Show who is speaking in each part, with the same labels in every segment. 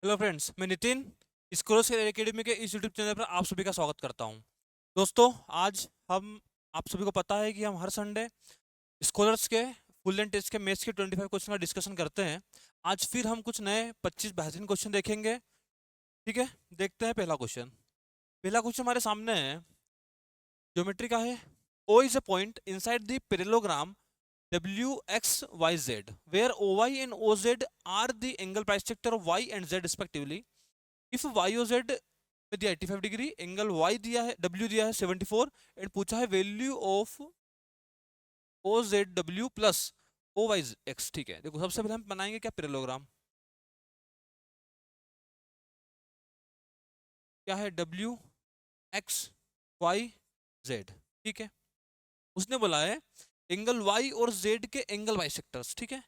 Speaker 1: Hello friends, मैं Nitin scholars academy के इस यूट्यूब चैनल पर आप सभी का स्वागत करता हूं। दोस्तों, आज हम आप सभी को पता है कि हम हर संडे स्कॉलर्स के फुल एंड टेस्ट के मैथ्स के 25 क्वेश्चन का डिस्कशन करते हैं। आज फिर हम कुछ नए 25 बेहतरीन क्वेश्चन देखेंगे। ठीक है, देखते हैं पहला क्वेश्चन। पहला क्वेश्चन हमारे सामने है, ज्योमेट्री का है। O is a point inside the parallelogram WXYZ where OY and OZ are the angle bisector of Y and Z respectively. If YOZ में दिया 85 डिग्री, एंगल Y दिया है, W दिया है 74 एंड पूछा है value of OZW plus OYX। ठीक है, देखो सबसे पहले हम बनाएंगे क्या, पैरेललोग्राम। क्या है, WXYZ। ठीक है, उसने बोला है एंगल Y और Z के एंगल बाइसेक्टर्स। ठीक है,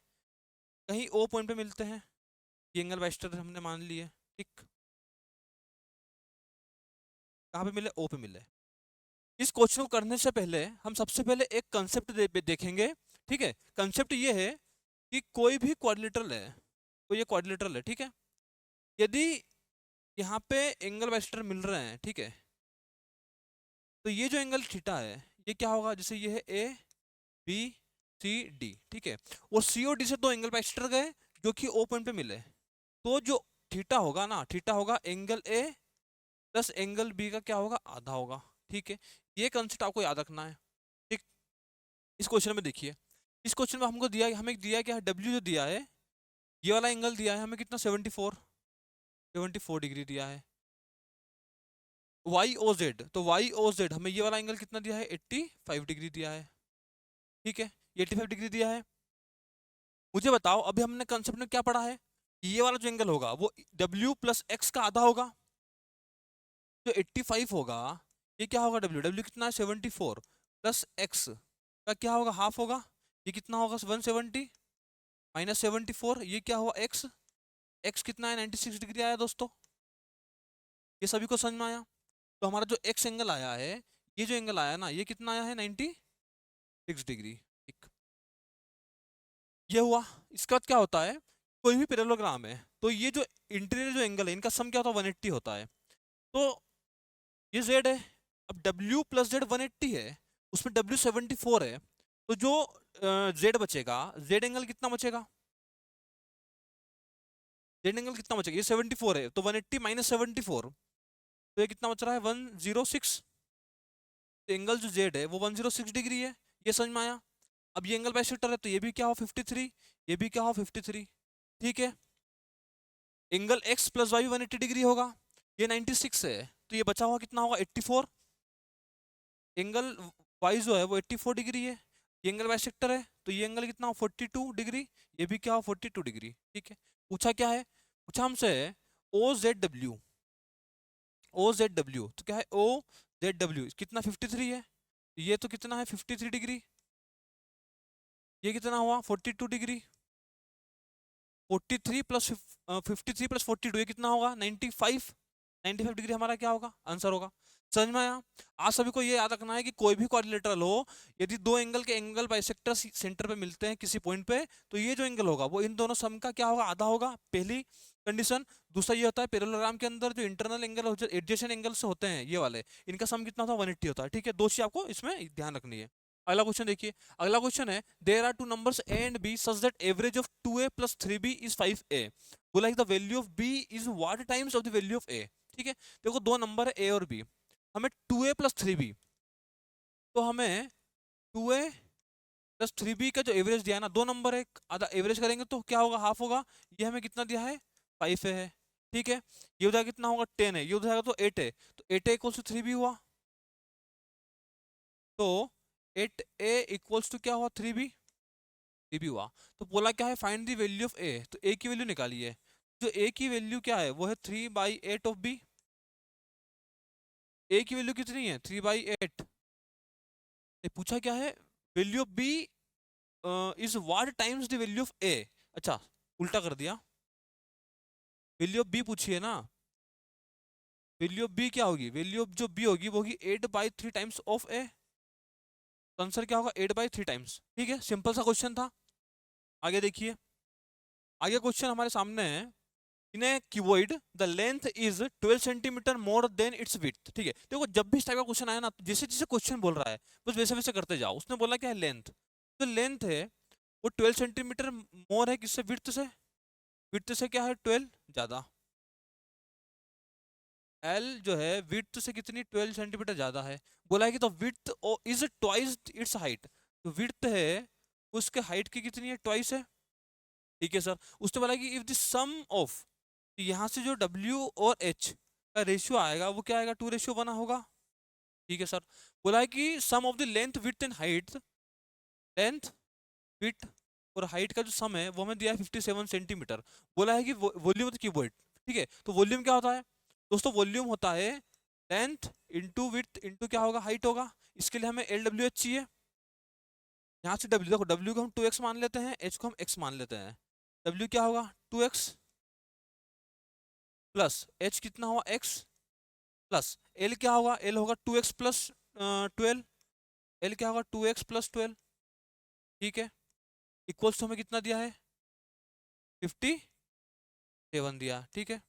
Speaker 1: कहीं O पॉइंट पे मिलते हैं, ये एंगल बाइसेक्टर हमने मान लिए। ठीक, कहाँ पे मिले, O पे मिले। इस क्वेश्चन को करने से पहले हम सबसे पहले एक कंसेप्ट देखेंगे। ठीक है, कंसेप्ट ये है कि कोई भी क्वाड्रिलेटरल है, कोई ये क्वाड्रिलेटरल है। ठीक है, यदि यहाँ पे एंगल बाइसेक्टर मिल रहे हैं, ठीक है, तो ये जो एंगल थीटा है ये क्या होगा, जैसे ये है ABCD। ठीक है, और सी और डी से दो एंगल बाइसेक्टर गए जो कि O पॉइंट पे मिले, तो जो थीटा होगा ना, थीटा होगा angle A plus angle B का क्या होगा, आधा होगा। ठीक है, ये कंसेप्ट आपको याद रखना है। ठीक, इस क्वेश्चन में देखिए, इस क्वेश्चन में हमको दिया, हमें दिया क्या है, W जो दिया है, ये वाला एंगल दिया है हमें कितना, 74 डिग्री दिया है। YOZ, तो YOZ हमें ये वाला एंगल कितना दिया है, 85 डिग्री दिया है। ठीक है, ये 85 डिग्री दिया है। मुझे बताओ, अभी हमने कंसेप्ट में क्या पढ़ा है, ये वाला जो एंगल होगा वो W प्लस X का आधा होगा। जो 85 होगा, ये क्या होगा, W कितना है, 74 प्लस X का क्या होगा, हाफ होगा। ये कितना होगा, 170 माइनस 74, ये क्या हुआ, X कितना है, 96 डिग्री आया दोस्तों। ये सभी को समझ में आया। तो हमारा जो X एंगल आया है, ये जो एंगल आया ना, ये कितना आया है, 96 डिग्री। ठीक, ये हुआ। इसका बाद क्या होता है, कोई भी पैरेललोग्राम है तो ये जो इंटीरियर जो एंगल है इनका सम क्या होता है, 180 होता है। तो ये Z है, अब W प्लस Z 180 है, उसमें W 74 है, तो जो Z बचेगा, Z एंगल कितना बचेगा, Z एंगल कितना बचेगा, ये 74 है, तो 180 माइनस 74, तो ये कितना बच रहा है, 106। तो एंगल जो Z है वो 106 डिग्री है। ये समझ में आया। अब ये एंगल बाइसेक्टर है, तो ये भी क्या हो, 53, ये भी क्या हो, 53। ठीक है, angle X plus Y 180 degree होगा, ये 96 है, तो ये बचा हुआ कितना होगा, 84। एंगल Y जो है वो 84 डिग्री है, ये एंगल बाइसेक्टर है, तो ये एंगल कितना हो, 42 डिग्री, ये भी क्या हो, 42 डिग्री। ठीक है, पूछा क्या है, पूछा हमसे OZW। OZW तो क्या है, OZW कितना, 53 है, ये तो कितना है, 53 डिग्री, ये कितना हुआ, 42 डिग्री। 43 प्लस 53 प्लस 42, ये कितना होगा, 95। 95 डिग्री हमारा क्या होगा, आंसर होगा। समझ में आया। आप सभी को ये याद रखना है कि कोई भी क्वाड्रिलेटरल हो, यदि दो एंगल के एंगल बाइसेक्टर सेंटर पे मिलते हैं किसी पॉइंट पे, तो ये जो एंगल होगा वो इन दोनों सम का क्या होगा, आधा होगा, पहली कंडीशन। दूसरा ये होता है पैरेललोग्राम के अंदर जो इंटरनल एंगल एडजेसेंट एंगल्स होते हैं ये वाले, इनका सम कितना होता है, 180 होता है। ठीक है, दो चीज आपको इसमें ध्यान रखनी है। अगला क्वेश्चन देखिए, अगला क्वेश्चन है, there are two numbers A and B such that average of 2a plus 3b is 5a। बोला the value of b is what times of the value of a। ठीक है, देखो दो नंबर है a और b, हमें 2a plus 3b, तो हमें 2a प्लस 3b का जो एवरेज दिया है ना, दो नंबर है, आधा एवरेज करेंगे तो क्या होगा, हाफ होगा। ये हमें कितना दिया है, 5 है। ठीक है, ये हो जाएगा कितना होगा, 10 है, ये हो जाएगा तो 8 है, तो 8a इक्वल्स टू 3b हुआ, तो 8a इक्वल्स टू क्या हुआ, 3b, भी हुआ। तो बोला क्या है, find the value of A, तो ए की वैल्यू निकाली है। जो ए की वैल्यू क्या है, वो है 3/8 ऑफ बी। ए की वैल्यू कितनी है, 3/8। पूछा क्या है, value of B is what times the value of A. अच्छा, उल्टा कर दिया, वैल्यू ऑफ बी पूछी है ना, वैल्यू ऑफ बी क्या होगी, वैल्यू ऑफ जो बी होगी वो होगी 8/3 टाइम्स ऑफ ए। तो आंसर क्या होगा, 8/3 टाइम्स। ठीक है, सिंपल सा क्वेश्चन था। आगे देखिए, आगे क्वेश्चन हमारे सामने है in a cuboid the length is 12 centimetre more than its width. ठीक है, देखो जब भी इस टाइप का क्वेश्चन आया ना, तो जैसे जैसे क्वेश्चन बोल रहा है बस वैसे वैसे करते जाओ। उसने बोला क्या है, लेंथ, तो लेंथ है वो 12 सेंटीमीटर मोर है किससे, विड्थ से। विड्थ से क्या है 12 ज्यादा, एल जो है विड्थ से कितनी 12 सेंटीमीटर ज्यादा है। बोला है कि तो width is twice its height, तो विड्थ है उसके हाइट की कितनी है, ट्वाइस है। ठीक है सर, उसने बोला कि इफ द सम ऑफ, यहाँ से जो W और H का रेशियो आएगा वो क्या आएगा, 2:1 होगा। ठीक है सर, बोला है कि sum of the length width and height, length width और हाइट का जो सम है वो हमें दिया है 57 सेंटीमीटर। बोला है कि वॉल्यूम ऑफ द क्यूबॉइड। ठीक है, तो वॉल्यूम क्या होता है दोस्तों, वॉल्यूम होता है लेंथ इंटू विड्थ इंटू क्या होगा, हाइट होगा। इसके लिए हमें LWH चाहिए। यहाँ से W देखो, W को हम 2x मान लेते हैं, H को हम x मान लेते हैं। W क्या होगा 2x प्लस H कितना होगा x प्लस L क्या होगा, L होगा 2x प्लस 12, L क्या होगा 2x प्लस 12। ठीक है, इक्वल्स तो हमें कितना दिया है 57 दिया। ठीक है,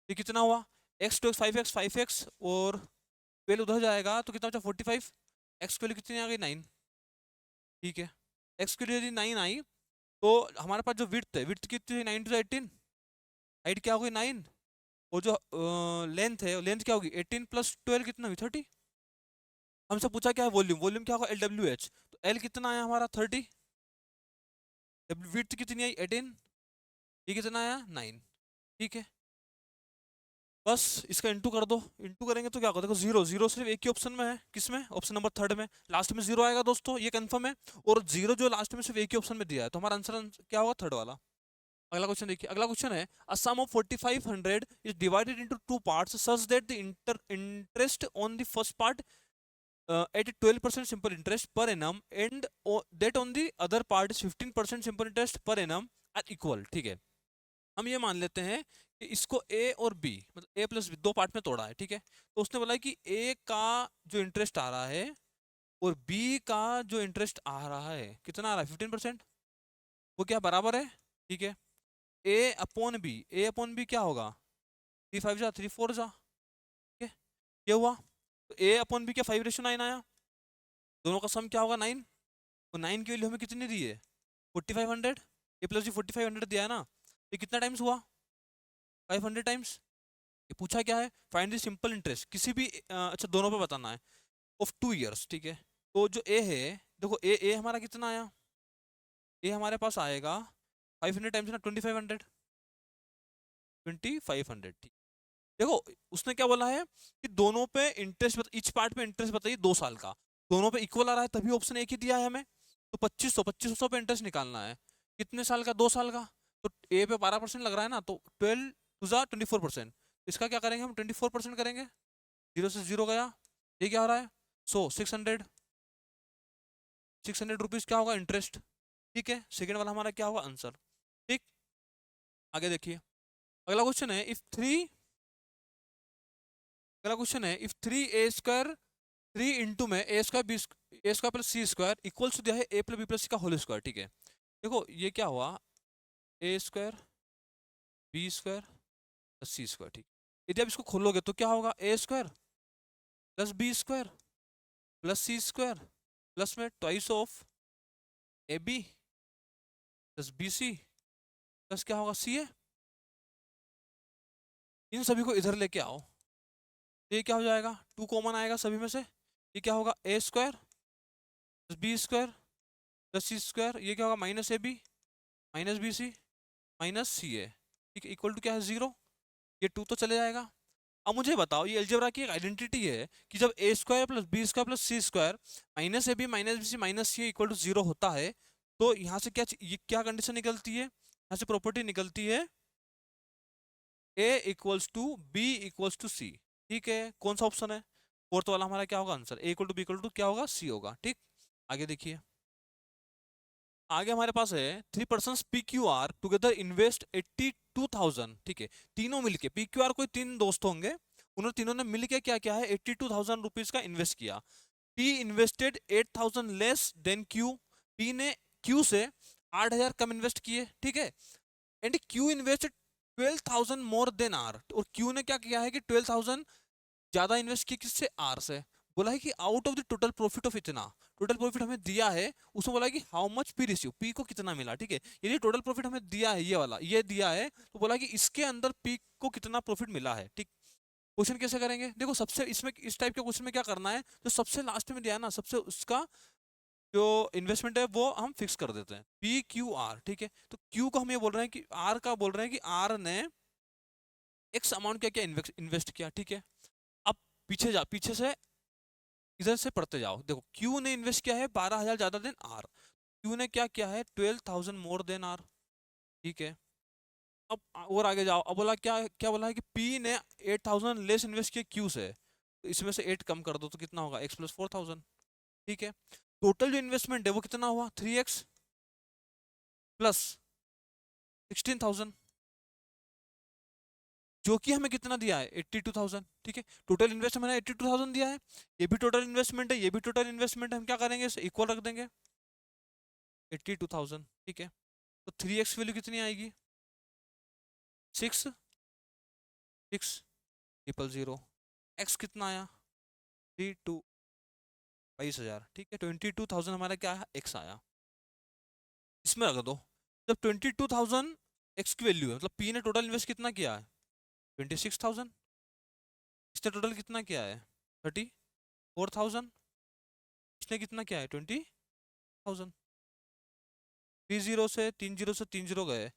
Speaker 1: ये कितना हुआ, x टू एक्स 5x और 12 उधर जाएगा तो कितना बचा 45, x की वैल्यू कितनी आ गई 9। ठीक है, x की वैल्यू यदि 9 आई तो हमारे पास जो विड्थ है, विड्थ कितनी है 9 टू 18, हाइट क्या होगी 9, और जो लेंथ है, लेंथ क्या होगी 18 प्लस 12 कितना हुई 30। हमसे पूछा क्या है वॉल्यूम, वॉल्यूम क्या होगा LWH, तो L कितना आया हमारा 30, विड्थ कितनी आई 18, ये कितना आया 9। ठीक है, बस इसका इंटू कर दो, इंटू करेंगे तो क्या होगा, देखो जीरो, जीरो सिर्फ एक ही ऑप्शन में है, किसमें, ऑप्शन नंबर 3 में, लास्ट में जीरो आएगा दोस्तों, ये कंफर्म है। और जीरो जो लास्ट में सिर्फ एक ही ऑप्शन में दिया है, तो हमारा आंसर क्या होगा, 3rd वाला। अगला क्वेश्चन देखिए, अगला क्वेश्चन है a sum of 4500 is divided into two parts such that the interest on the first part at 12% simple interest per annum and that on the other part is 15% simple interest per annum are equal। ठीक है, हम ये मान लेते हैं कि इसको A और B मतलब A प्लस B दो पार्ट में तोड़ा है। ठीक है, तो उसने बोला है कि A का जो इंटरेस्ट आ रहा है और B का जो इंटरेस्ट आ रहा है कितना आ रहा है 15%, वो क्या बराबर है। ठीक है, A अपॉन बी क्या होगा 3 5 जा 3 4 जा। ठीक है, ये हुआ, तो A अपॉन बी क्या 5:9 आया, दोनों का सम क्या होगा 9, तो 9 की वैल्यू हमें कितनी दी है 4500, ए प्लस जी 4500 दिया है ना, ये कितना टाइम्स हुआ 500 टाइम्स। ये पूछा क्या है, फाइंड द सिंपल इंटरेस्ट किसी भी अच्छा दोनों पे बताना है ऑफ 2 ईयर्स। ठीक है, तो जो ए है देखो, ए हमारा कितना आया, ए हमारे पास आएगा 500 टाइम्स ना 2500, 2500। ठीक, देखो उसने क्या बोला है कि दोनों पे इंटरेस्ट इच पार्ट पे इंटरेस्ट बताइए 2 साल का, दोनों पे इक्वल आ रहा है तभी ऑप्शन एक ही दिया है हमें। तो 2500 पे इंटरेस्ट निकालना है, कितने साल का 2 साल का, तो ए पे 12% लग रहा है ना, तो 12 टू जा 24%, इसका क्या करेंगे हम 24% करेंगे, जीरो से जीरो गया, ये क्या हो रहा है 600 रुपीज क्या होगा इंटरेस्ट। ठीक है, सेकेंड वाला हमारा क्या होगा आंसर। ठीक, आगे देखिए, अगला क्वेश्चन है इफ थ्री, अगला क्वेश्चन है इफ 3a² 3 इंटू में a² प्लस c² इक्वल्स दिया है a plus b plus c का होल स्क्वायर। ठीक है, देखो ये क्या हुआ a² b² प्लस c²। ठीक, यदि आप इसको खोलोगे तो क्या होगा a² plus b² plus c² plus में twice of ab plus bc plus क्या होगा ca। इन सभी को इधर लेके आओ, तो ये क्या हो जाएगा 2 कॉमन आएगा सभी में से, ये क्या होगा a² plus b² plus c², ये क्या होगा minus ab minus bc minus ca। ठीक है, इक्वल टू क्या है 0, ये 2 तो चले जाएगा। अब मुझे बताओ, ये अलजेब्रा की एक आइडेंटिटी है कि जब a² plus b² plus c² minus ab minus bc minus c equal to 0 होता है, तो यहाँ से ये क्या कंडीशन निकलती है, यहाँ से प्रॉपर्टी निकलती है a equals to b equals to c। ठीक है, कौन सा ऑप्शन है, फोर्थ वाला हमारा क्या होगा answer, a equal to b equal to क्या होगा c होगा। ठीक, आगे देखिए, आगे हमारे पास है 3 पर्सन PQR टुगेदर इन्वेस्ट 82,000। ठीक है, तीनों मिलके PQR कोई 3 दोस्त होंगे, उन्होंने तीनों ने मिलके क्या क्या है 82,000 रुपीज का इन्वेस्ट किया। P invested 8,000 less than Q, P ने Q से 8,000 कम इन्वेस्ट किए। ठीक है, and Q invested 12,000 more than R, और क्यू ने क्या किया है कि 12,000 ज्यादा इन्वेस्ट किया किससे, आर से। बोला है कि out of the total profit of इतना, टोटल प्रॉफिट हमें दिया है, उसमें बोला है कि how much P receive, P को कितना मिला, ठीक है। यदि टोटल प्रॉफिट हमें दिया है, ये वाला ये दिया है, तो बोला कि इसके अंदर पी को कितना प्रॉफिट मिला है, ठीक। क्वेश्चन कैसे करेंगे, देखो सबसे इसमें इस टाइप के क्वेश्चन में क्या करना है, जो सबसे लास्ट में दिया है ना, सबसे उसका जो इन्वेस्टमेंट है वो हम फिक्स कर देते हैं, पी क्यू आर, ठीक है। तो क्यू को हम ये बोल रहे हैं कि आर का बोल रहे हैं कि आर ने एक्स अमाउंट क्या क्या इन्वेस्ट किया, ठीक है। अब पीछे से इधर से पढ़ते जाओ, देखो क्यू ने इन्वेस्ट किया है 12,000 ज्यादा देन आर, क्यू ने क्या किया है 12,000 मोर देन आर, ठीक है। अब और आगे जाओ, अब बोला क्या क्या बोला है कि पी ने 8,000 लेस इन्वेस्ट किया क्यू से, तो इसमें से 8 कम कर दो तो कितना होगा, एक्स प्लस 4,000, ठीक है। टोटल जो इन्वेस्टमेंट है वो कितना हुआ 3x प्लस 16,000, जो कि हमें कितना दिया है 82,000, ठीक है। टोटल इन्वेस्टमेंट है 82,000 दिया है, ये भी टोटल इन्वेस्टमेंट है, ये भी टोटल इन्वेस्टमेंट है, हम क्या करेंगे इसे इक्वल रख देंगे 82,000, ठीक है। तो 3x वैल्यू कितनी आएगी 6 6 ट्रिपल 0, x कितना आया 32 22,000, ठीक है। 22,000 हमारा क्या है x आया, इसमें रख दो। जब 22,000 x की वैल्यू है, मतलब p ने टोटल इन्वेस्ट कितना किया है 26,000, इसने टोटल कितना किया है 34,000, इसने कितना किया है 20,000। 3 जीरो गए,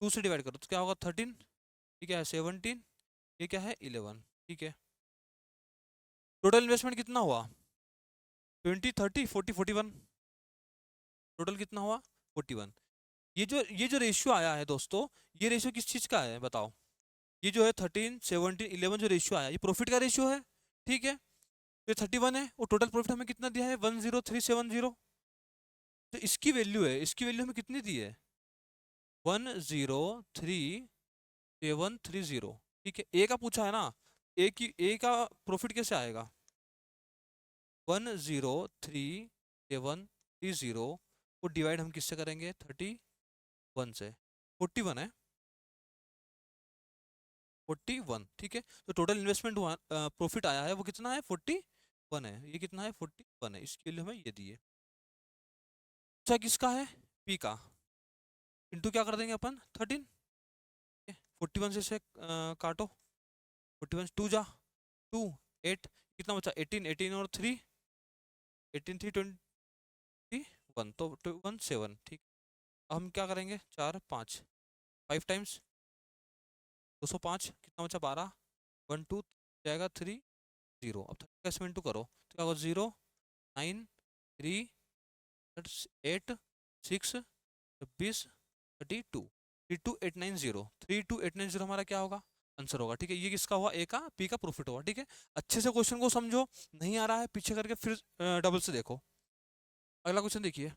Speaker 1: 2 से डिवाइड करो तो क्या होगा 13, ठीक है 17, ये क्या है 11, ठीक है। टोटल इन्वेस्टमेंट कितना हुआ 20 30 40 41, टोटल कितना हुआ 41। ये जो रेशियो आया है दोस्तों, ये रेशियो किस चीज का है बताओ, ये जो है 13 17 11 जो रेशियो आया, ये प्रॉफिट का रेशियो है, ठीक है। तो 31 है, और टोटल प्रॉफिट हमें कितना दिया है 10370, तो इसकी वैल्यू है, इसकी वैल्यू हमें कितनी दी है 103,730, ठीक है। ए का पूछा है ना, ए का प्रॉफिट कैसे आएगा 103,730 को डिवाइड हम किससे करेंगे 31 से, 41 है 41, ठीक है। तो टोटल इन्वेस्टमेंट हुआ प्रॉफिट आया है वो कितना है 41 है, ये कितना है 41 है, इसके लिए हमें ये दिए। अच्छा किसका है पी का, इंटू क्या कर देंगे अपन 13, 41 से इसे काटो, 41 2 जा 2 8, कितना बचा 18 18 और 3 18 3 21, तो 17, ठीक। अब हम क्या करेंगे 4 5 5 टाइम्स 205, कितना बचा 12 1 2 जाएगा 3 0, अब 30 का इसमें इंटू करो तो क्या होगा 0 9 3 8 6 26 32 32890, 32890 हमारा क्या होगा आंसर होगा, ठीक है। ये किसका हुआ ए का, पी का प्रॉफिट हुआ, ठीक है। अच्छे से क्वेश्चन को समझो, नहीं आ रहा है पीछे करके फिर डबल से देखो। अगला क्वेश्चन देखिए,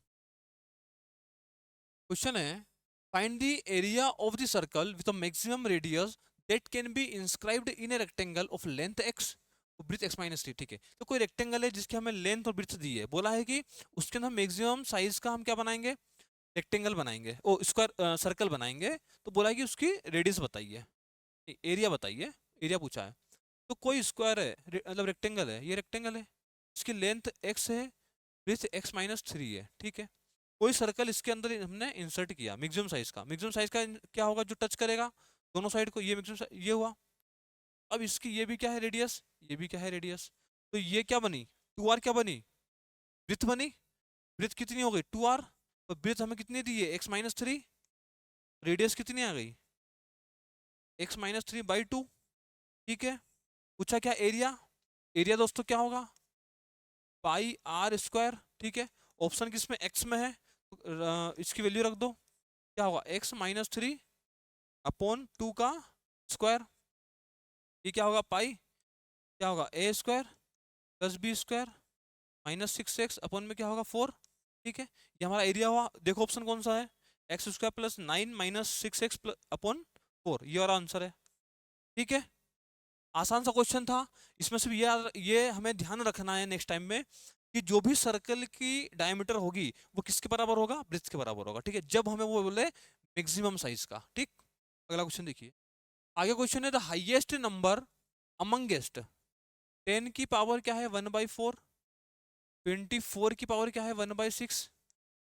Speaker 1: क्वेश्चन है find the area of the circle with a maximum radius that can be inscribed in a rectangle of length x breadth x minus 3, ठीक है। तो कोई रेक्टेंगल है जिसकी हमें लेंथ और ब्रिथ दी है, बोला है कि उसके अंदर मैक्सिमम साइज का हम क्या बनाएंगे रेक्टेंगल बनाएंगे, ओ स्क्वायर सर्कल बनाएंगे, तो बोला है कि उसकी रेडियस बताइए, एरिया बताइए, एरिया पूछा है। तो कोई स्क्वायर है मतलब रेक्टेंगल है, ये रेक्टेंगल है, इसकी लेंथ x है, ब्रिथ x माइनस 3 है, ठीक है। कोई सर्कल इसके अंदर हमने इंसर्ट किया मैक्सिमम साइज का क्या होगा जो टच करेगा दोनों साइड को, ये मैक्सिमम ये हुआ। अब इसकी ये भी क्या है रेडियस, ये भी क्या है रेडियस, तो ये क्या बनी 2r, क्या बनी ब्रिथ बनी, ब्रिथ कितनी हो गई 2r, और ब्रिथ हमें कितनी दी है x माइनस 3, रेडियस कितनी आ गई x माइनस 3/2, ठीक है। पूछा क्या एरिया, एरिया दोस्तों क्या होगा पाई आर स्क्वायर, ठीक है। ऑप्शन किसमें x में है, इसकी वैल्यू रख दो, क्या होगा x माइनस 3 अपॉन 2 का स्क्वायर, ये क्या होगा पाई, क्या होगा A square plus B square minus 6x upon में क्या होगा 4, ठीक है। ये हमारा एरिया हुआ, देखो ऑप्शन कौन सा है x square plus 9 minus 6x upon 4, ये हमारा आंसर है, ठीक है। आसान सा क्वेश्चन था, इसमें सिर्फ ये हमें ध्यान रखना है नेक्स्ट टाइम में कि जो भी सर्कल की डायमीटर होगी वो किसके बराबर होगा ब्रिथ के बराबर होगा, ठीक है, जब हमें वो बोले मैक्सिमम साइज का, ठीक। अगला क्वेश्चन देखिए, आगे क्वेश्चन है द हाईएस्ट नंबर अमंगेस्ट 10 की पावर क्या है 1/4, 24 की पावर क्या है 1/6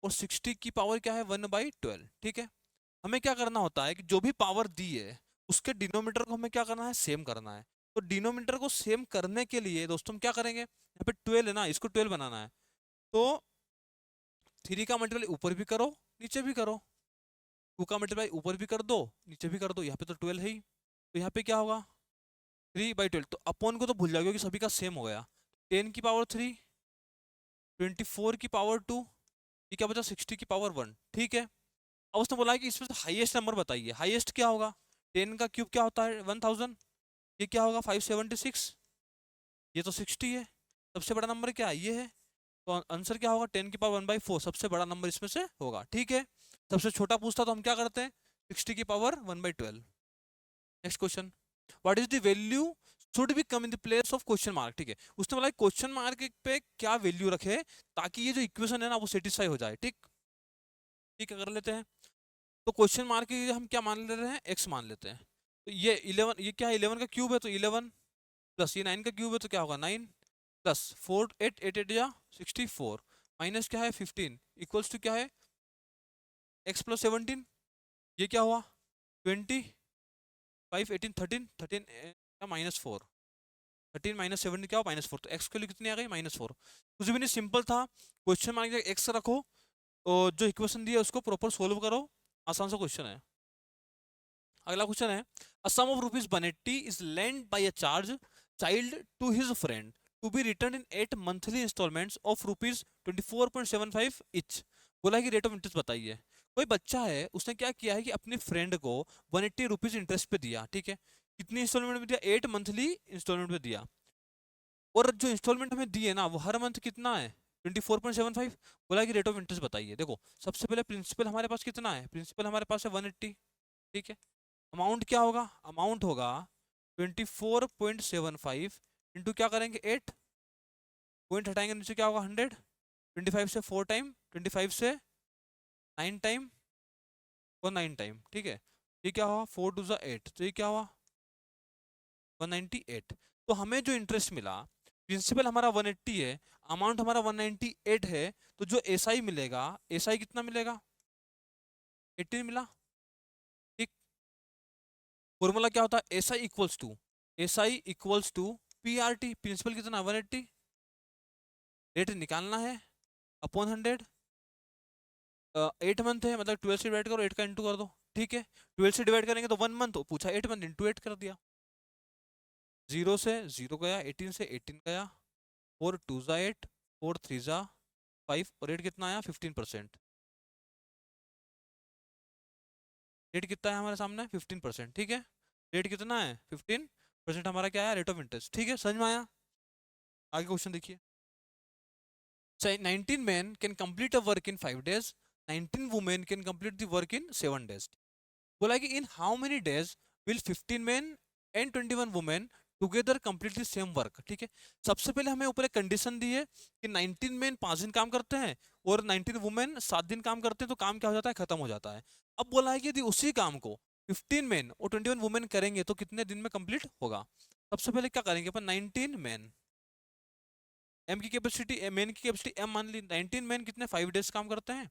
Speaker 1: और 60 की पावर क्या है 1/12। ठीक है, हमें क्या करना होता है कि जो भी पावर दी है उसके डिनोमीटर को हमें क्या करना है, सेम करना है। तो डिनोमीटर को सेम करने के लिए दोस्तों हम क्या करेंगे, यहाँ पे 12 है ना, इसको 12 बनाना है। तो 3 का मल्टीप्लाई ऊपर भी करो नीचे भी करो, 2 का मल्टीप्लाई ऊपर भी कर दो नीचे भी कर दो, यहाँ पे तो 12 है ही, तो यहाँ पे क्या होगा 3/12। तो अपॉन को तो भूल जाओगे कि सभी का सेम हो गया। 10 की पावर 3, 24 की पावर 2, ये क्या बचा 60 की पावर 1। ठीक है, अब उसने बोला है कि इसमें से हाईएस्ट नंबर बताइए, हाईएस्ट क्या होगा, 10 का क्यूब क्या होता है 1000, ये क्या होगा 576, ये तो 60 है, सबसे बड़ा नंबर क्या है ये है, तो आंसर क्या होगा 10 की पावर 1/4 सबसे बड़ा नंबर इसमें से होगा। ठीक है, सबसे छोटा पूछता तो हम क्या करते हैं 60 की power 1/12। Next question, what is the value should be come in the place of question mark. ठीक है, उसने बोला क्वेश्चन मार्क पे क्या वैल्यू रखे ताकि ये जो इक्वेशन है ना वो सेटिस्फाई हो जाए। ठीक, ठीक है कर लेते हैं। तो क्वेश्चन मार्क के लिए हम क्या मान ले रहे हैं, एक्स मान लेते हैं। तो ये 11, ये क्या है 11 का क्यूब है तो 11 प्लस ये 9 का क्यूब है तो क्या होगा 9 प्लस 4 8 8 8 या 64 माइनस क्या है 15 इक्वल्स टू क्या है x प्लस 17, ये क्या हुआ 20 5 18 13 13 क्या -4, 13 माइनस 17 क्या हो -4, तो x के लिए कितनी आ गई -4। कुछ भी नहीं, सिंपल था, क्वेश्चन मार्क x रखो और जो इक्वेशन दी है उसको प्रॉपर सोल्व करो, आसान सा क्वेश्चन है। अगला क्वेश्चन है a sum of rupees 180 is lend by a child to his friend to be return in 8 monthly instalments of rupees 24.75 each. बोला है कि रेट ऑफ इंटरेस्ट बताइए। कोई बच्चा है उसने क्या किया है कि अपने फ्रेंड को 180 रुपीज इंटरेस्ट पे दिया। ठीक है, कितनी इंस्टॉलमेंट में दिया 8 मंथली इंस्टॉलमेंट में दिया, और जो इंस्टॉलमेंट हमें दी है ना वो हर मंथ कितना है 24.75। बोला कि रेट ऑफ इंटरेस्ट बताइए। देखो सबसे पहले प्रिंसिपल हमारे पास कितना है, प्रिंसिपल हमारे पास है 180। ठीक है, अमाउंट क्या होगा, अमाउंट होगा 24.75 इंटू क्या करेंगे 8, पॉइंट हटाएंगे नीचे क्या होगा 100, 25 से 4 टाइम, 25 से 9 टाइम और 9 टाइम। ठीक है, ये क्या हुआ 4 टू 8, तो ये क्या हुआ 198। तो हमें जो इंटरेस्ट मिला, प्रिंसिपल हमारा 180 है, अमाउंट हमारा 198 है, तो जो एसआई मिलेगा, एसआई कितना मिलेगा 18 मिला। ठीक, फॉर्मूला क्या होता है S I equals to P R T, principal कितना 180, रेट निकालना है अपॉन 100, 8 मंथ है मतलब 12 से डिवाइड करो 8 का इंटू कर दो। ठीक है, 12 से डिवाइड करेंगे तो 1 मंथ, तो पूछा 8 मंथ इंटू 8 कर दिया, 0 से 0 गया, 18 से 18 गया, 4 2 जा 8, 4 3 जा 5 और रेट कितना आया 15%। रेट कितना है हमारे सामने 15%। ठीक है, रेट कितना है 15% हमारा क्या है रेट ऑफ इंटरेस्ट। ठीक है, समझ में आया। आगे क्वेश्चन देखिए, 19 men can complete a work in 5 days, 19 women can complete the work in 7 days। बोला है कि in how many days will 15 men and 21 women together complete the same work. ठीक है, सबसे पहले हमें ऊपर एक कंडीशन दी है कि 19 men 5 दिन काम करते हैं और 19 women 7 दिन काम करते हैं, तो काम क्या हो जाता है खत्म हो जाता है। अब बोला है कि यदि उसी काम को 15 men और 21 women करेंगे तो कितने दिन में कंप्लीट होगा। सबसे पहले क्या करेंगे अपन 19 men, एम की कैपेसिटी मेन की कैपेसिटी एम मान ली, 19 मैन कितने 5 डेज काम करते हैं,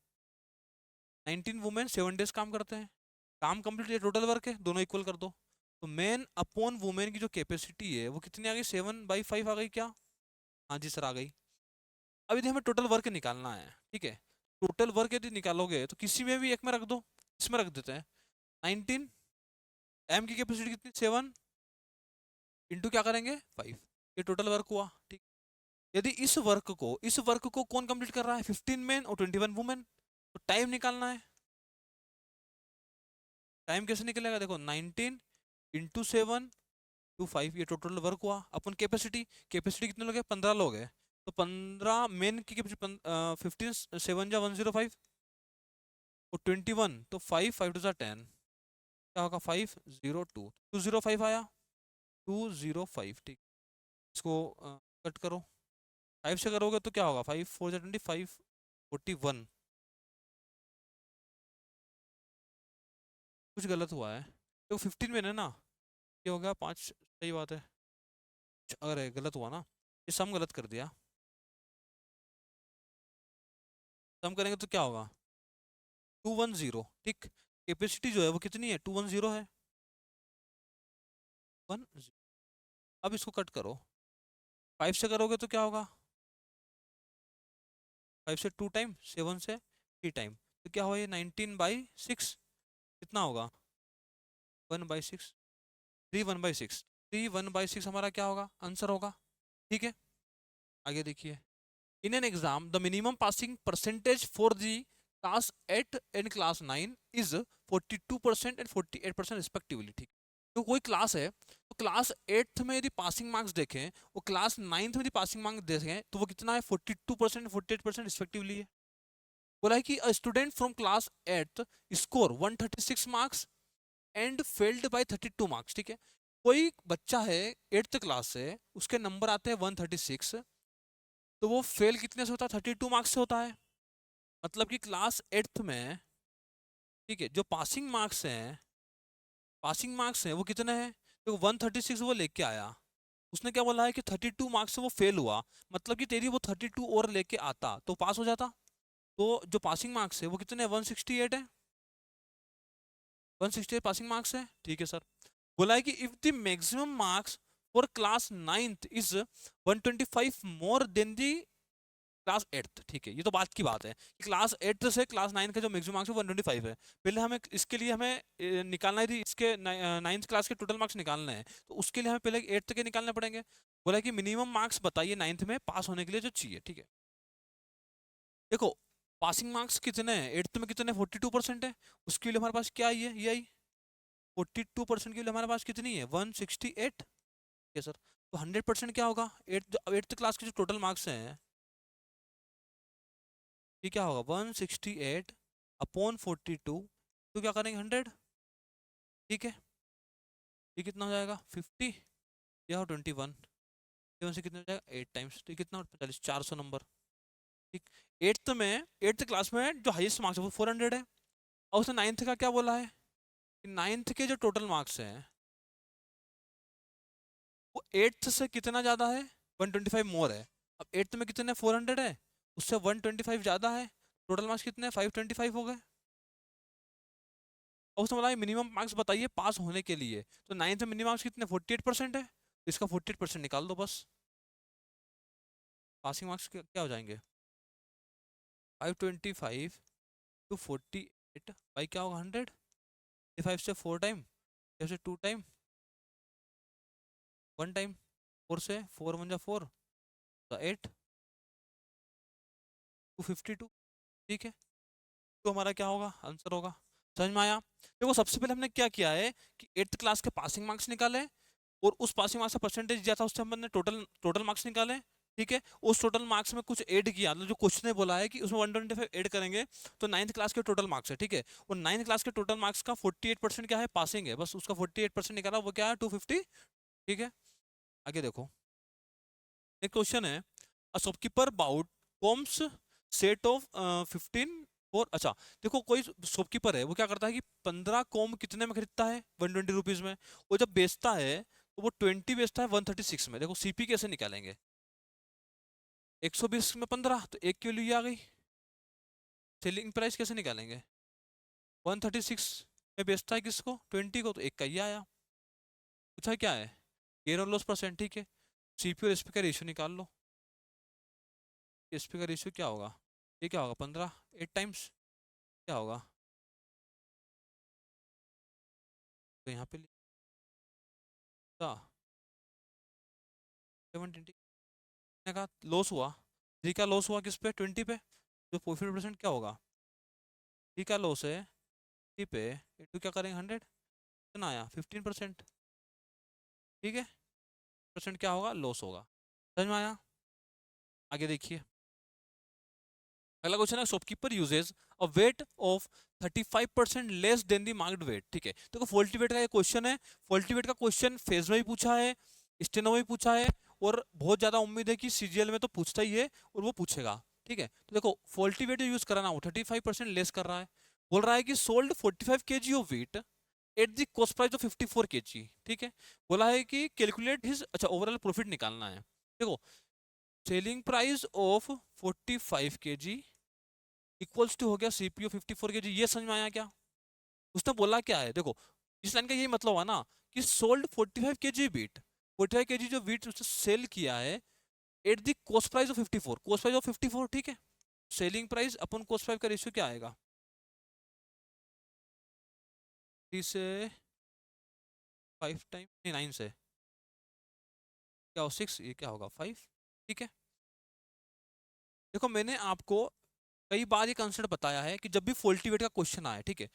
Speaker 1: 19 वुमेन 7 डेज काम करते हैं, काम कंप्लीट, ये टोटल वर्क है दोनों इक्वल कर दो। तो मैन अपॉन वुमेन की जो कैपेसिटी है वो कितनी आ गई 7/5 आ गई क्या, हाँ जी सर आ गई। अब यदि हमें टोटल वर्क निकालना है, ठीक है, टोटल वर्क यदि निकालोगे तो किसी में भी एक में रख दो, इसमें रख देते हैं 19, एम की कैपेसिटी कितनी 7 इंटू क्या करेंगे 5, ये टोटल वर्क हुआ। ठीक, यदि इस वर्क को कौन कंप्लीट कर रहा है 15 मैन और 21 वुमेन, तो टाइम निकालना है। टाइम कैसे निकलेगा, देखो 19 इंटू 7 टू 5, ये टोटल वर्क हुआ। अपन कैपेसिटी, कैपेसिटी कितने लोग हैं 15 लोग हैं, तो 15 मेन की कैपेसिटी 15 7 जा 105 और 21 तो 5 5 टू जा 10, क्या होगा 502 205 आया 205। ठीक, इसको कट करो, 5 से करोगे तो क्या होगा 5 4 जा 25 41, कुछ गलत हुआ है, तो 15 में है ना, ये हो गया 5, सही बात है। अरे गलत हुआ ना, ये सम गलत कर दिया। सम करेंगे तो क्या होगा, 210, ठीक। कैपेसिटी जो है वो कितनी है, 210 है, 10। अब इसको कट करो, 5 से करोगे तो क्या होगा, 5 से 2 टाइम, 7 से 3 टाइम, तो क्या हुआ ये 19/6, कितना होगा, 1/6, 3 1/6, 3 1/6 हमारा क्या होगा, आंसर होगा। ठीक है, आगे देखिए। In an exam the minimum passing percentage for the class 8 and class 9 is 42% and 48% respectively, ठीक। तो कोई क्लास है, तो क्लास 8th में यदि पासिंग मार्क्स देखें, वो क्लास 9th में यदि पासिंग मार्क्स देखें, तो वो कितना है, 42% 48% रिस्पेक्टिवली है। बोला है कि a student from class 8th score 136 marks and failed by 32 marks, ठीक है। कोई बच्चा है 8th क्लास से, उसके नंबर आते हैं 136, तो वो फेल कितने से होता है, 32 मार्क्स से होता है। मतलब कि क्लास 8th में, ठीक है, जो पासिंग मार्क्स हैं, पासिंग मार्क्स हैं वो कितने हैं, तो 136 वो लेके आया, उसने क्या बोला है कि 32 मार्क्स से वो फेल हुआ, मतलब कि तेरी वो 32 और लेके आता तो पास हो जाता। तो जो पासिंग मार्क्स है वो कितने, 168 है, 168 पासिंग मार्क्स है, ठीक है सर। बोला है कि if the maximum marks for class 9th is 125 more than the class 8th, ठीक है, ये तो बात की बात है कि क्लास 8th से क्लास 9 का जो मैक्सिमम मार्क्स है 125 है। पहले हमें इसके लिए हमें निकालना है थी, इसके 9th क्लास के टोटल मार्क्स निकालने हैं, तो उसके लिए हमें पहले 8th के निकालने पड़ेंगे। बोला कि मिनिमम मार्क्स बताइए 9th में पास होने के लिए जो चाहिए, ठीक है। देखो पासिंग मार्क्स कितने हैं 8th में, कितने 42% है, उसके लिए हमारे पास क्या आई है, ये आई 42% के लिए हमारे पास कितनी है 168, ठीक है सर। तो 100% क्या होगा, 8th क्लास के जो टोटल मार्क्स हैं, ये क्या होगा 168 अपॉन 42, तो क्या करेंगे 100, ठीक है। ये कितना हो जाएगा 50, या हो 21, 21 से कितना हो जाएगा 8 टाइम्स, तो ये कितना 45, 400 नंबर, ठीक। 8th में, 8th क्लास में जो हाईएस्ट मार्क्स है वो 400 है, और उसने 9th का क्या बोला है कि 9th के जो टोटल मार्क्स हैं वो 8th से कितना ज़्यादा है, 125 मोर है। अब 8th में कितने 400 है, उससे 125 ज़्यादा है, टोटल मार्क्स कितने 525 हो गए। और उसने बोला मिनिमम मार्क्स बताइए पास होने के लिए, तो 9th में मिनिमम मार्क्स कितने 48% है, तो इसका 48% निकाल दो बस, पासिंग मार्क्स क्या हो जाएंगे, 525 टू 48 भाई क्या होगा 100, 5 से 4 टाइम, से 2 टाइम, 1 टाइम, 4 से 4 1 जा 4, तो 8, 252, ठीक है। तो हमारा क्या होगा आंसर होगा, समझ में आया। देखो सबसे पहले हमने क्या किया है कि 8th क्लास के पासिंग मार्क्स निकाले, और उस पासिंग मार्क्स का परसेंटेज दिया था उससे हमने टोटल टोटल मार्क्स निकाले, ठीक है। उस टोटल मार्क्स में कुछ ऐड किया, मतलब जो क्वेश्चन ने बोला है कि उसमें 125 ऐड करेंगे, तो 9th क्लास के टोटल मार्क्स है, ठीक है। और 9th क्लास के टोटल मार्क्स का 48% क्या है, पासिंग है, बस उसका 48% निकाला, वो क्या है 250, ठीक है। आगे देखो, एक क्वेश्चन है, a shopkeeper bought combs set of 15 और, अच्छा देखो कोई शॉपकीपर है वो क्या करता है कि 15 कॉम कितने में खरीदता है 120 रुपीज में, वो जब बेचता है तो वो 20 बेचता है 136 में। देखो सीपी कैसे निकालेंगे, 120 में 15 तो एक की वैल्यू आ गई, सेलिंग प्राइस कैसे निकालेंगे, 136 में बेचता है किसको 20 को, तो एक का ही आया। पूछा क्या है गेन और लॉस परसेंट, ठीक है। सीपी और एसपी का रेशियो निकाल लो, एसपी का रेशियो क्या होगा, ये क्या होगा 15, 8 टाइम्स क्या होगा, तो यहाँ पे लिखा 17, का लॉस हुआ, थ्री का लॉस हुआ किस पे 20 पे, जो 40% क्या होगा, थ्री का लॉस है 30 पे, इंटू क्या करेंगे 100, कितना आया 15%, ठीक है। परसेंट क्या होगा लॉस होगा, समझ में आया। आगे देखिए, अगला क्वेश्चन है shopkeeper uses a weight of 35% less than the marked weight, ठीक है। तो फॉल्टी वेट का ये क्वेश्चन है, फॉल्टी वेट का क्वेश्चन फेज में भी पूछा है, स्टेनो में भी पूछा है, और बहुत ज्यादा उम्मीद है कि सीजीएल में तो पूछता ही है और वो पूछेगा, ठीक है। तो देखो फॉल्टी वेट यूज कराना, वो 35% लेस कर रहा है, बोल रहा है कि sold 45 kg of wheat at the cost price of 54 kg, ठीक है। बोला है कि कैलकुलेट हिज, अच्छा ओवरऑल प्रॉफिट निकालना है। देखो selling price of 45 kg equals to हो गया सीपीयू 54 kg। ये समझ में आया क्या? उसने बोला क्या है, देखो इस लाइन का यही मतलब हुआ ना कि सोल्ड 45 kg वीट, 45 kg जो वीट उसने सेल किया है eight the cost price of 54, cost price of 54, ठीक है। सेलिंग प्राइस अपन कॉस्ट प्राइस का रेशियो क्या आएगा, 3 से 5 टाइम, नहीं 9 से क्या हो 6, ये क्या होगा 5, ठीक है। देखो मैंने आपको कई बार ये कंसेप्ट बताया है कि जब भी फॉल्टी वेट का क्वेश्चन आए, ठीक है,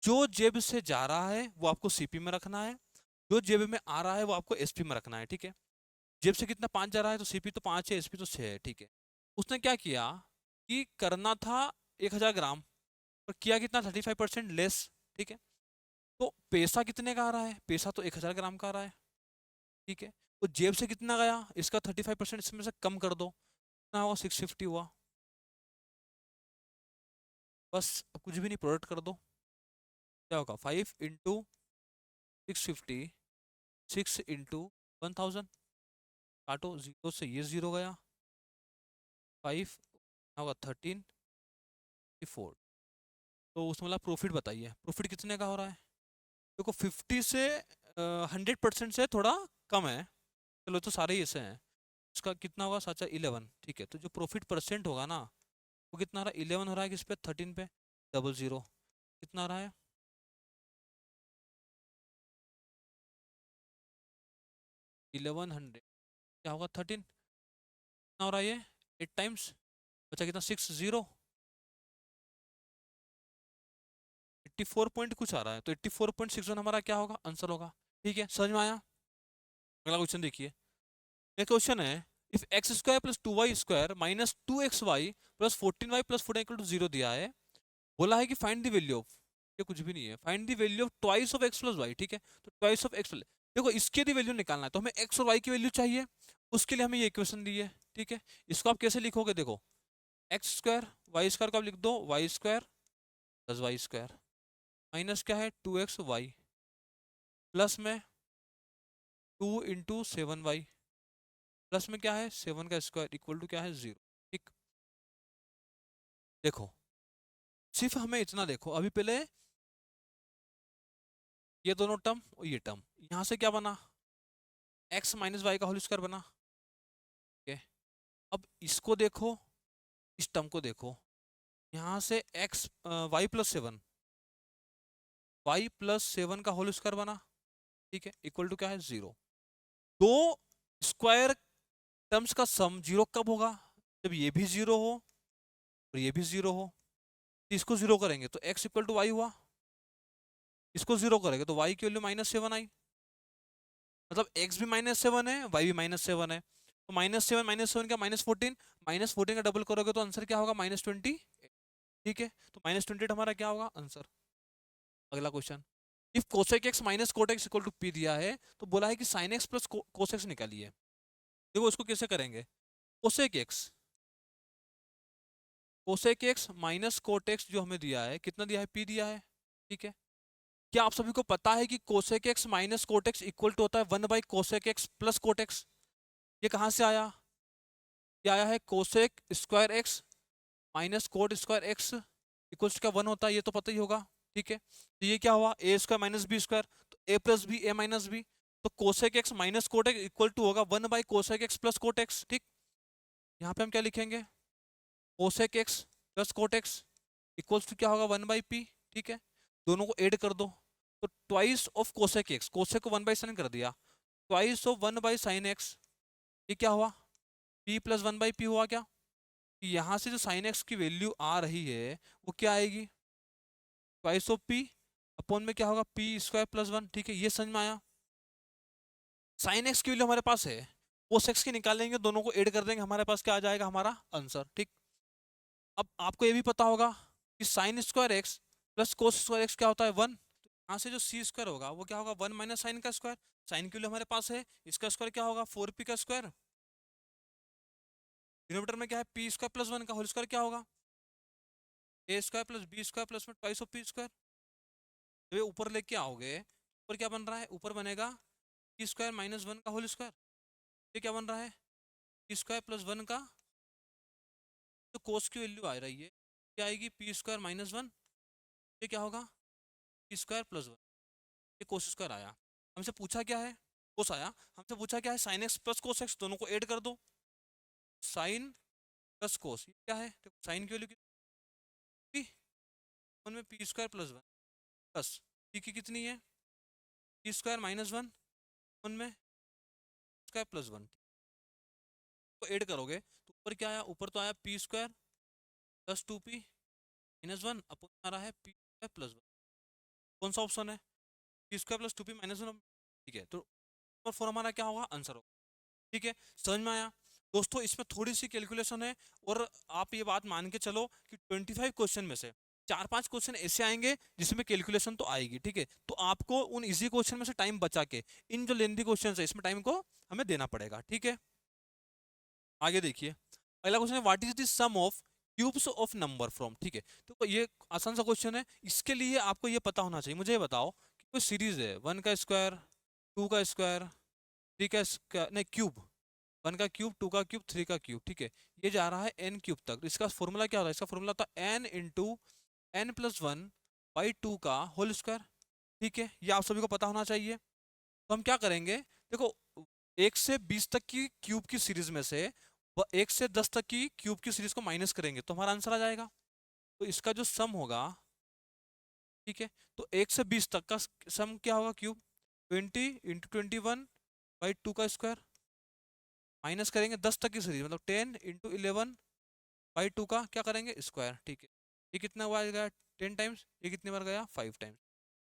Speaker 1: जो जेब से जा रहा है वो आपको सीपी में रखना है, जो जेब में आ रहा है वो आपको एसपी में रखना है, ठीक है। जेब से कितना 5 जा रहा है तो सीपी तो 5 है, एसपी तो 6 है, ठीक है। उसने क्या किया कि करना था 1000 ग्राम और किया कितना 35% लेस, ठीक है। तो पैसा कितने का आ रहा है, पैसा तो 1000 ग्राम का आ रहा है, ठीक है। तो जेब से कितना गया, इसका 35% इसमें से कम कर दो, कितना हुआ 650 हुआ। बस अब कुछ भी नहीं, प्रोडक्ट कर दो, क्या होगा 5 इंटू 650, 6 इंटू 1000, काटो, जीरो से ये जीरो गया, 5 होगा 13 तो उसमें वाला प्रॉफिट बताइए, प्रॉफिट कितने का हो रहा है। देखो 50 से 100% से थोड़ा कम है, चलो तो सारे ही ऐसे हैं। इसका कितना होगा साचा 11, ठीक है। तो जो प्रॉफिट परसेंट होगा ना वो कितना आ रहा है, 11 हो रहा है किस पे, 13 पे, 00 कितना आ रहा है 1100, क्या होगा 13, कितना हो रहा है ये 8 टाइम्स, बचा कितना 60, 84 पॉइंट कुछ आ रहा है, तो 84.61 हमारा क्या होगा आंसर होगा, ठीक है। समझ में आया? अगला क्वेश्चन देखिए, ये क्वेश्चन है if X square plus 2y square minus 2xy plus 14y plus 14 equal to 0 दिया है। बोला है कि फाइंड द वैल्यू ऑफ, ये कुछ भी नहीं है, find the value of twice of X plus Y, ठीक है। तो ट्वाइस ऑफ एक्स, देखो इसके दी वैल्यू निकालना है तो हमें एक्स और वाई की वैल्यू चाहिए, उसके लिए हमें ये इक्वेशन दी है, ठीक है। इसको आप कैसे लिखोगे, देखो एक्स स्क्वायर वाई स्क्वायर को आप लिख दो Y square plus Y square minus क्या है 2xy प्लस में 2 × 7y प्लस में क्या है 7 का स्क्वायर इक्वल टू क्या है 0, ठीक। देखो सिर्फ हमें इतना देखो, अभी पहले ये दोनों टर्म और ये टर्म, यहाँ से क्या बना x माइनस वाई का होल स्क्वायर बना, ठीक है। अब इसको देखो, इस टर्म को देखो, यहाँ से x y+7 का होल स्क्वायर बना, ठीक है, इक्वल टू क्या है 0। दो स्क्वायर टर्म्स का सम 0 कब होगा, जब ये भी 0 हो और ये भी 0 हो। तो इसको 0 करेंगे तो x इक्वल टू वाई हुआ, इसको 0 करेंगे तो y की वैल्यू -7 आई, मतलब x भी -7 है, y भी -7 है। तो -7 क्या -14, -14 का डबल करोगे तो आंसर क्या होगा -20, ठीक है। तो -28 हमारा क्या होगा आंसर। अगला question, if cosec X minus cot X equal to P दिया है तो बोला है कि साइन एक्स प्लस कोसेक्स निकालिए। देखो इसको कैसे करेंगे, cosec x, cosec X minus cot x जो हमें दिया है कितना दिया है पी दिया है, ठीक है। क्या आप सभी को पता है कि cosec X minus cot X equal to होता है 1/कोसेक एक्स प्लस कोट एक्स। ये कहाँ से आया, ये आया है cosec square X minus cot square X equals क्या 1 होता है, ये तो पता ही होगा, ठीक है। तो ये क्या हुआ A square minus B square, तो A plus B A minus B, तो cosec X minus cot X equal to होगा 1/कोसेक एक्स प्लस कोट एक्स, ठीक। यहाँ पे हम क्या लिखेंगे cosec X plus cot X equals to क्या होगा 1/पी, ठीक है। दोनों को ऐड कर दो तो twice of cosec x, cosec को 1/साइन कर दिया, ट्वाइस ऑफ 1/साइन एक्स, ये क्या हुआ पी प्लस 1/पी हुआ क्या। यहाँ से जो साइन एक्स की वैल्यू आ रही है वो क्या आएगी ट्वाइस ऑफ पी अपॉन में क्या होगा पी स्क्वायर प्लस 1, ठीक है। ये समझ में आया, साइन एक्स की वैल्यू हमारे पास है, कोस एक्स की निकालेंगे, दोनों को ऐड कर देंगे, हमारे पास क्या आ जाएगा हमारा आंसर, ठीक। अब आपको ये भी पता होगा कि sine square x plus cos square x क्या होता है 1, यहाँ से जो सी स्क्वायर होगा वो क्या होगा 1 माइनस साइन का स्क्वायर, साइन की वैल्यू हमारे पास है, इसका स्क्वायर क्या होगा 4p का स्क्वायर, डिनोमिनेटर में क्या है पी स्क्वायर प्लस 1 का होल स्क्वायर क्या होगा A square plus B square plus में ट्वाइस ऑफ पी स्क्वायर, जब ये ऊपर लेके आओगे, ऊपर क्या बन रहा है, ऊपर बनेगा पी स्क्वायर माइनस वन का होल स्क्वायर। ये क्या बन रहा है, पी स्क्वायर प्लस वन का, तो कोस की वैल्यू आ रही है, क्या आएगी, पी स्क्वायर माइनस वन, ये क्या होगा, पी स्क्वायर प्लस वन, ये कोस स्क्वायर आया। हमसे पूछा क्या है, कोस आया। हमसे पूछा क्या है, sine x plus cos x, दोनों को ऐड कर दो, साइन प्लस कोस, ये क्या है, देखो साइन की वैल्यू कितनी, वन में P square plus one, plus P की कितनी है, P square minus one, one में स्क्वायर प्लस वन, तो ऐड करोगे तो ऊपर क्या आया, ऊपर तो आया P square plus two P minus one, अपन आ रहा है पी स्क्वायर प्लस वन। कौन सा ऑप्शन है, P square plus two P minus one, ठीक है। तो नंबर फोर हमारा क्या होगा, आंसर होगा। ठीक है, समझ में आया दोस्तों। इसमें थोड़ी सी कैलकुलेशन है, और आप ये बात मान के चलो कि 25 क्वेश्चन में से 4-5 क्वेश्चन ऐसे आएंगे जिसमें कैलकुलेशन तो आएगी। ठीक है, तो आपको उन इजी क्वेश्चन में से टाइम बचा के इन जो लेंथी क्वेश्चन है इसमें टाइम को हमें देना पड़ेगा। ठीक है, आगे देखिए, अगला क्वेश्चन है what is the sum of cubes of number from. ठीक है, तो ये आसान सा क्वेश्चन है, इसके लिए आपको ये पता होना चाहिए। मुझे ये बताओ कि कोई सीरीज है, वन का स्क्वायर, टू का स्क्वायर, थ्री का स्क्वायर, नहीं क्यूब, वन का क्यूब, टू का क्यूब, थ्री का क्यूब। ठीक है, ये जा रहा है एन क्यूब तक। इसका फॉर्मूला क्या होता है, इसका फॉर्मूला होता है N into N plus one by two का होल स्क्वायर। ठीक है, ये आप सभी को पता होना चाहिए। तो हम क्या करेंगे, देखो 1 से 20 तक की क्यूब की सीरीज में से 1 से 10 तक की क्यूब की सीरीज को माइनस करेंगे तो हमारा आंसर आ जाएगा। तो इसका जो सम होगा, ठीक है, तो 1 से 20 तक का सम क्या होगा, क्यूब 20 × 21/2 का स्क्वायर, माइनस करेंगे 10 तक की सीरीज, मतलब 10 × 11/2 का क्या करेंगे, स्क्वायर। ठीक है, ये कितना बार गया, 10 टाइम्स, ये कितनी बार गया, 5 टाइम्स।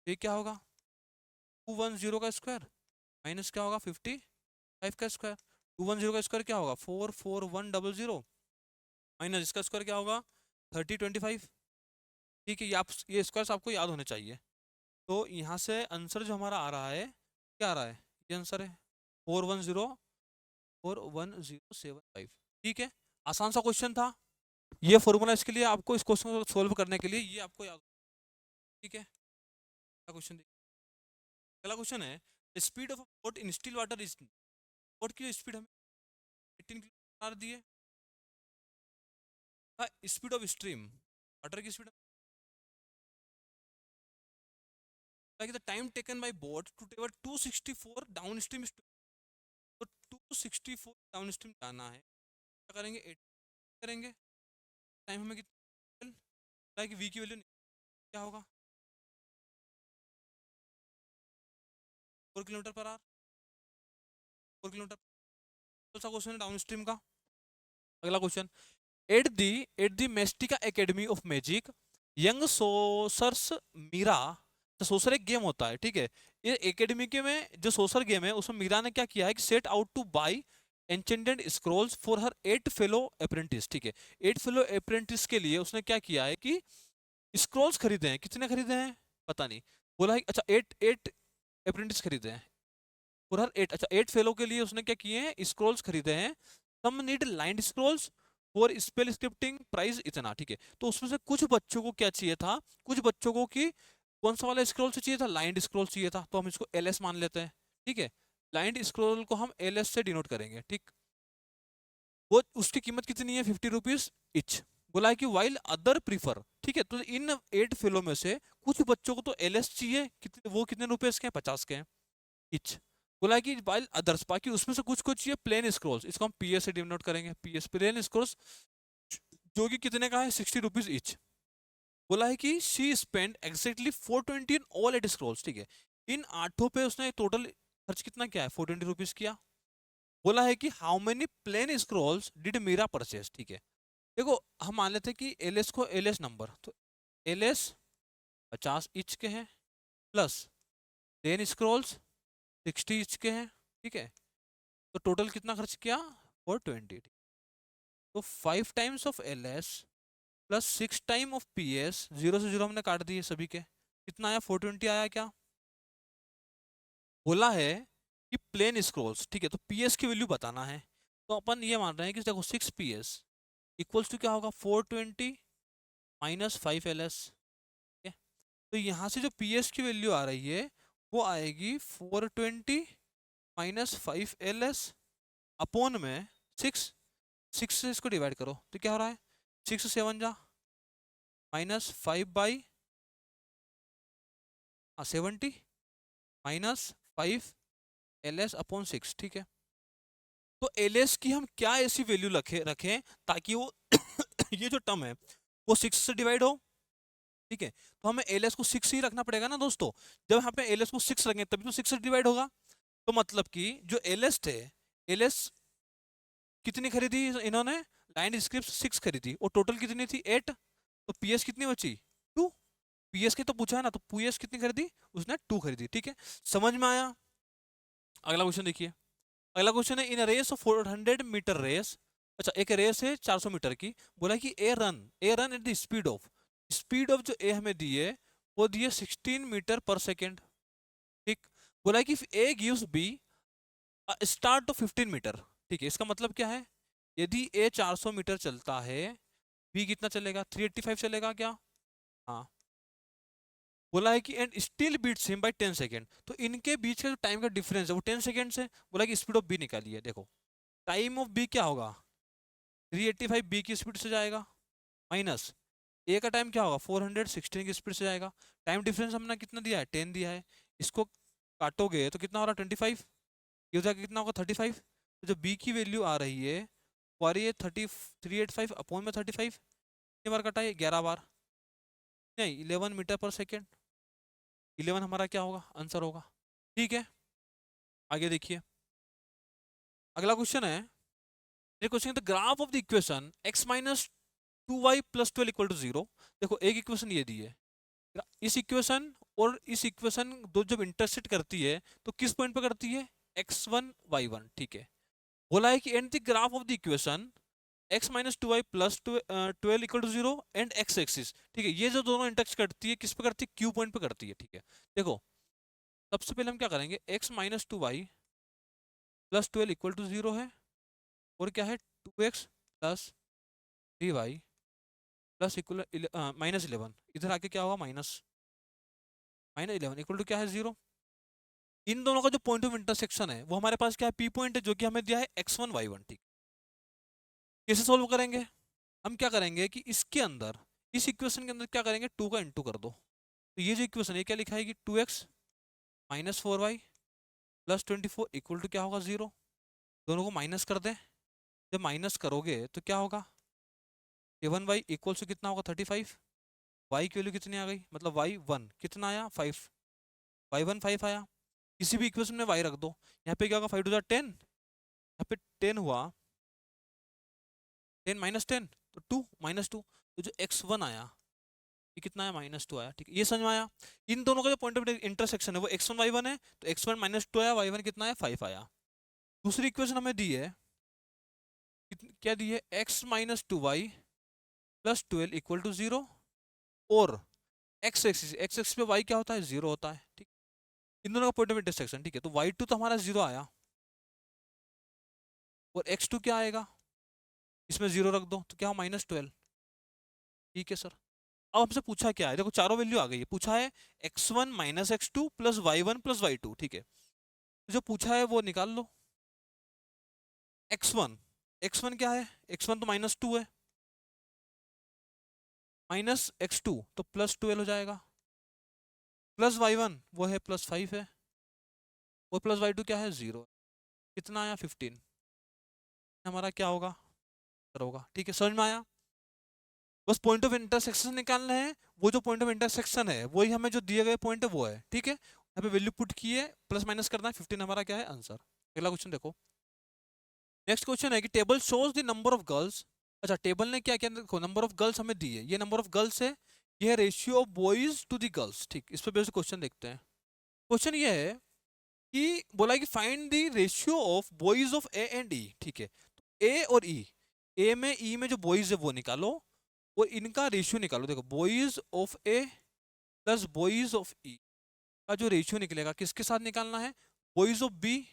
Speaker 1: ये क्या होगा, 210 का स्क्वायर माइनस क्या होगा, 55 का स्क्वायर। 210 का स्क्वायर क्या होगा, 44100, माइनस इसका स्क्वायर क्या होगा, 3025। ठीक है, ये स्क्वायर्स आपको याद होने चाहिए। तो यहाँ से आंसर जो हमारा आ रहा है, क्या आ रहा है, ये आंसर है 410 41075। ठीक है, आसान सा क्वेश्चन था। ये फॉर्मूला इसके लिए आपको, इस क्वेश्चन को सोल्व करने के लिए ये आपको याद। ठीक है, अगला क्वेश्चन देखिए। अगला क्वेश्चन है speed of boat in still water is, boat की स्पीड हमें 18 किलोमीटर दी है, स्पीड ऑफ स्ट्रीम वाटर की speed, like the time taken by boat to travel 264 downstream, तो 264 डाउनस्ट्रीम जाना है, क्या करेंगे, 8 करेंगे, टाइम हमें कितना, लाइक वी की वैल्यू क्या होगा, 4 किलोमीटर पर आवर, 4 किलोमीटर। कौन सा क्वेश्चन है डाउनस्ट्रीम का। अगला question, at the Mystica academy of magic young sorcerers Meera, तो सोसर एक गेम होता है। ठीक है, ये एकेडमी के में जो सोसर गेम है उसमें मीरा ने क्या किया है कि set out two by enchanted Scrolls for her 8 fellow apprentice. ठीक है, 8 फेलो अप्रेंटिस के लिए उसने क्या किया है कि स्क्रॉल्स खरीदे हैं। कितने खरीदे हैं पता नहीं, बोला है अच्छा 8 8 अप्रेंटिस खरीदे हैं फॉर हर 8, अच्छा 8 फेलो के लिए उसने क्या किए हैं, स्क्रॉल्स खरीदे हैं। Some need lined scrolls for spell scripting, price इतना। ठीक है, तो उसमें से कुछ बच्चों को क्या चाहिए था, कुछ बच्चों को कि कौन सा वाला स्क्रॉल से चाहिए था, लाइंड स्क्रॉल चाहिए था, तो हम इसको एल मान लेते हैं। ठीक है, लाइंड स्क्रॉल को हम एल से डिनोट करेंगे। ठीक, वो उसकी कीमत कितनी है, 50 रुपीज इच। बोला है कि वाइल अदर प्रीफर, ठीक है, तो इन 8 फेलो में से कुछ बच्चों को तो एल चाहिए, कितने, वो कितने रुपए के हैं, 50 के हैं इच। बोला है कि वाइल अदर्स, बाकी उसमें से कुछ कुछ चाहिए प्लेन स्क्रॉल्स, इसको हम पीएस से डिनोट करेंगे, पीएस प्लेन स्क्रॉल्स, जो कि कितने का है, 60 रुपीज इच। बोला है कि she spend exactly 420 in all 8 Scrolls. ठीक है, इन 8 पे उसने टोटल खर्च कितना किया है, 420 रुपीज किया। बोला है कि how many plain scrolls did Meera purchase. ठीक है, देखो हम मान लेते हैं कि एलएस को एलएस नंबर, तो एलएस 50 इंच के हैं, प्लस प्लेन स्क्रॉल्स 60 इंच के हैं। ठीक है, तो टोटल कितना खर्च किया, 420। तो 5 times of LS plus 6 time of PS, zero से जीरो हमने काट दिए सभी के, कितना आया, 420 आया क्या। बोला है कि प्लेन स्क्रॉल्स, ठीक है, तो पीएस की वैल्यू बताना है। तो अपन ये मान रहे हैं कि देखो 6 पीएस इक्वल्स टू क्या होगा, 420 माइनस 5 एलएस। तो यहाँ से जो पी एस की वैल्यू आ रही है वो आएगी 420 माइनस 5 LS अपॉन में 6। 6 से इसको डिवाइड करो तो क्या हो रहा है, 6 7 जा माइनस 5/70 माइनस 5 LS अपॉन 6। ठीक है, तो LS की हम क्या ऐसी वैल्यू रखें ताकि वो ये जो टर्म है वो 6 से डिवाइड हो। ठीक है, तो हमें LS को 6 ही रखना पड़ेगा ना दोस्तों। जब यहाँ पे LS को 6 रखेंगे तभी तो 6 से डिवाइड होगा। तो मतलब कि जो LS थे, LS कितनी खरीदी इन्होंने, लाइन स्क्रिप्ट 6 खरीदी और टोटल कितनी थी 8। तो PS कितनी बची 2। PS की तो पूछा है ना, तो PS कितनी खरीदी उसने 2 खरीदी। ठीक है, समझ में आया। अगला क्वेश्चन देखिए। अगला क्वेश्चन है in race of 400 metre race. अच्छा, एक रेस है 400 मीटर की, बोला कि A run at the speed of जो ए हमें दी है वो दी है 16 मीटर पर सेकेंड। ठीक, बोला कि A gives B start of 15 metre. ठीक है, इसका मतलब क्या है, यदि ए 400 मीटर चलता है, बी कितना चलेगा 385 चलेगा क्या। हाँ, बोला है कि and still beats him by 10 second. तो इनके बीच का जो टाइम का डिफरेंस है वो 10 सेकेंड है। बोला कि स्पीड ऑफ बी निकालिए। देखो टाइम ऑफ बी क्या होगा, 385 बी की स्पीड से जाएगा माइनस ए का टाइम क्या होगा 416 की स्पीड से जाएगा। टाइम डिफरेंस हमने कितना दिया है 10 दिया है। इसको काटोगे तो कितना हो रहा है 25, ये हो जाएगा कितना होगा 35। तो जो बी की वैल्यू आ रही है वो आ रही है 385 अपॉन में 35। कितनी बार कटा है 11 बार, नहीं 11 मीटर पर सेकेंड। 11 हमारा क्या होगा आंसर होगा। ठीक है, आगे देखिए। अगला क्वेश्चन है, ये question the graph of the equation x minus 2y plus 12 equal to 0। देखो एक इक्वेशन ये दी है, इस इक्वेशन और इस इक्वेशन दो जब इंटरसेक्ट करती है तो किस पॉइंट पे करती है x1 y1। ठीक है, बोला है कि and the graph of the equation x minus 2y plus 12 equal to 0 and x axis. ठीक है, ये जो दोनों इंटरसेक्ट करती है किस पे करती है, Q पॉइंट पे करती है। ठीक है, देखो सबसे पहले हम क्या करेंगे, x minus 2y plus 12 equal to 0 है और क्या है 2x plus 3y plus equal minus 11। इधर आके क्या होगा माइनस 11 इक्वल टू क्या है 0। इन दोनों का जो पॉइंट ऑफ इंटरसेक्शन है वो हमारे पास क्या है P पॉइंट है, जो कि हमें दिया है x1 y1। ठीक, कैसे सोल्व करेंगे, हम क्या करेंगे कि इसके अंदर इस इक्वेशन के अंदर क्या करेंगे 2 का इंटू कर दो। तो ये जो इक्वेशन है क्या लिखा है कि 2x minus 4y plus 24 equal to क्या होगा 0। दोनों को माइनस कर दें, जब माइनस करोगे तो क्या होगा 7y इक्वल्स टू कितना होगा 35। y की वैल्यू कितनी आ गई, मतलब y1 कितना आया 5, y1 5 आया। किसी भी इक्वेशन में y रख दो, यहाँ पे क्या होगा 5 टू 10, यहाँ पे 10 हुआ, 10 माइनस 10 तो 2 माइनस 2। तो जो x1 आया ये कितना आया -2 आया। ठीक है, ये समझ में आया। इन दोनों का जो पॉइंट ऑफ इंटरसेक्शन है वो x1 y1 है, तो x1 -2 आया, y1 कितना आया 5 आया। दूसरी इक्वेशन हमें दी है, क्या दी है x minus 2y plus 12 equal to 0 और x एक्सिस पे y क्या होता है 0 होता है। ठीक, इन दोनों का पॉइंट ऑफ इंटरसेक्शन। ठीक है, तो y2 तो हमारा 0 आया और x2 क्या आएगा, इसमें 0 रख दो तो क्या हो -12। ठीक है सर, अब हमसे पूछा क्या है, देखो चारों वैल्यू आ गई है। पूछा है x1 minus x2 plus y1 plus y2। ठीक है, तो जो पूछा है वो निकाल लो। x1 x1 क्या है, x1 तो -2 है, माइनस x2 तो प्लस 12 हो जाएगा, प्लस y1 वो है प्लस 5 है, और प्लस y2 क्या है 0। कितना आया 15, हमारा क्या होगा होगा। ठीक है, समझ में आया। बस पॉइंट ऑफ इंटरसेक्शन निकालना है, वो जो पॉइंट ऑफ इंटरसेक्शन है वही हमें जो दिए गए पॉइंट है वो है। ठीक है, यहाँ पे वैल्यू पुट की है, प्लस माइनस करना है, 15 हमारा क्या है आंसर। अगला क्वेश्चन देखो। नेक्स्ट क्वेश्चन है कि table shows the number of girls. अच्छा, टेबल ने क्या किया, देखो नंबर ऑफ गर्ल्स हमें दी है, ये नंबर ऑफ गर्ल्स है, ये है ratio of boys to the girls. ठीक, इस पर बेस्ड क्वेश्चन देखते हैं। क्वेश्चन ये है कि बोला है कि find the ratio of boys of A and E. ठीक है, ए और ई, ए में ई में जो बॉयज है वो निकालो और इनका रेशियो निकालो। देखो boys of A plus boys of E का जो रेशियो निकलेगा किसके साथ निकालना है, boys of B